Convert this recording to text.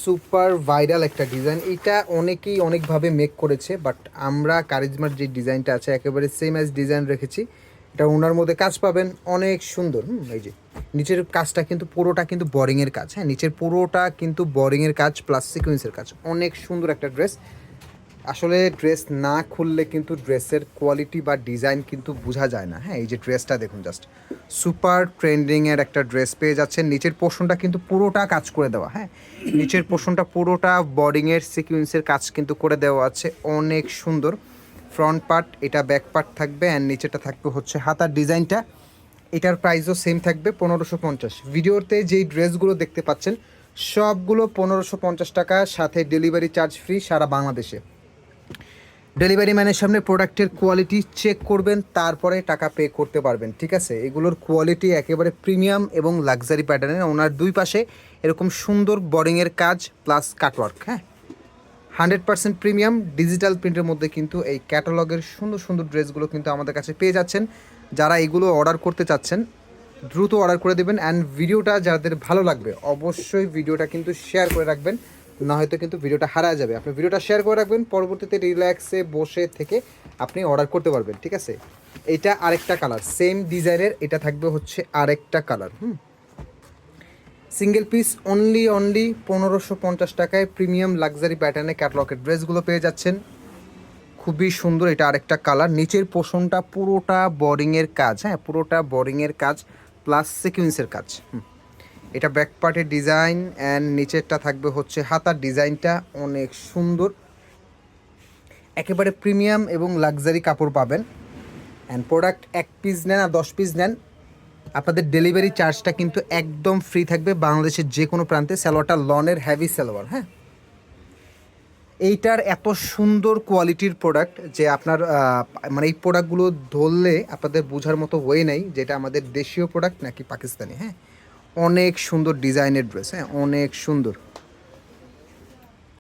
Super viral একটা design. এটা অনেকেই অনেকভাবে মেক করেছে, বাট আমরা কারিজমার যে ডিজাইনটা আছে একেবারে সেম অ্যাজ ডিজাইন রেখেছি। এটা ওনার মধ্যে কাজ পাবেন অনেক সুন্দর। এই যে নিচের কাজটা কিন্তু পুরোটা কিন্তু বোরিংয়ের কাজ। হ্যাঁ, নিচের পুরোটা কিন্তু বোরিংয়ের কাজ প্লাস সিকোয়েন্সের কাজ। অনেক সুন্দর একটা ড্রেস। আসলে ড্রেস না খুললে কিন্তু ড্রেসের কোয়ালিটি বা ডিজাইন কিন্তু বোঝা যায় না। হ্যাঁ, এই যে ড্রেসটা দেখুন, জাস্ট সুপার ট্রেন্ডিংয়ের একটা ড্রেস পেয়ে যাচ্ছেন। নিচের পোর্শনটা কিন্তু পুরোটা কাজ করে দেওয়া। হ্যাঁ, নিচের পোর্শনটা পুরোটা বডিংয়ের সিকুয়েন্সের কাজ কিন্তু করে দেওয়া আছে, অনেক সুন্দর। ফ্রন্ট পার্ট, এটা ব্যাক পার্ট থাকবে, অ্যান্ড নিচেটা থাকবে হচ্ছে হাতার ডিজাইনটা। এটার প্রাইসও সেম থাকবে 1550। ভিডিওতে যেই ড্রেসগুলো দেখতে পাচ্ছেন সবগুলো 1550 টাকা, সাথে ডেলিভারি চার্জ ফ্রি সারা বাংলাদেশে। ডেলিভারি ম্যানের সামনে প্রোডাক্টের কোয়ালিটি চেক করবেন, তারপরে টাকা পে করতে পারবেন। ঠিক আছে, এগুলোর কোয়ালিটি একেবারে প্রিমিয়াম এবং লাক্সারি প্যাটার্নের। ওনার দুই পাশে এরকম সুন্দর বোরিংয়ের কাজ প্লাস কাটওয়ার্ক। হ্যাঁ, 100% প্রিমিয়াম ডিজিটাল প্রিন্টের মধ্যে কিন্তু এই ক্যাটালগের সুন্দর সুন্দর ড্রেসগুলো কিন্তু আমাদের কাছে পেয়ে যাচ্ছেন। যারা এগুলো অর্ডার করতে চাচ্ছেন দ্রুত অর্ডার করে দেবেন। অ্যান্ড ভিডিওটা যাদের ভালো লাগবে অবশ্যই ভিডিওটা কিন্তু শেয়ার করে রাখবেন, না হয়তো কিন্তু ভিডিওটা হারায় যাবে। আপনি ভিডিওটা শেয়ার করে রাখবেন, পরবর্তীতে রিল্যাক্সে বসে থেকে আপনি অর্ডার করতে পারবেন। ঠিক আছে, এটা আরেকটা কালার, সেম ডিজাইনের, এটা থাকবে হচ্ছে আরেকটা কালার। সিঙ্গেল পিস অনলি 1550 টাকায় প্রিমিয়াম লাক্সারি প্যাটার্নে ক্যাটলগের ড্রেসগুলো পেয়ে যাচ্ছেন। খুবই সুন্দর, এটা আরেকটা কালার। নিচের পোর্শনটা পুরোটা বোরিংয়ের কাজ। হ্যাঁ, পুরোটা বোরিংয়ের কাজ প্লাস সিকুয়েন্সের কাজ। এটা ব্যাক পার্টের ডিজাইন, অ্যান্ড নিচেরটা থাকবে হচ্ছে হাতার ডিজাইনটা, অনেক সুন্দর। একেবারে প্রিমিয়াম এবং লাক্সারি কাপড় পাবেন। অ্যান্ড প্রোডাক্ট 1 পিস নেন আর 10 পিস নেন, আপনাদের ডেলিভারি চার্জটা কিন্তু একদম ফ্রি থাকবে বাংলাদেশের যে কোনো প্রান্তে। সালোয়ারটা লনের হেভি সালোয়ার। হ্যাঁ, এইটার এত সুন্দর কোয়ালিটির প্রোডাক্ট যে আপনার মানে এই প্রোডাক্টগুলো ধরলে আপনাদের বোঝার মতো ওয়ে নেই যেটা আমাদের দেশীয় প্রোডাক্ট নাকি পাকিস্তানি। হ্যাঁ, অনেক সুন্দর ডিজাইনের ড্রেস। হ্যাঁ, অনেক সুন্দর।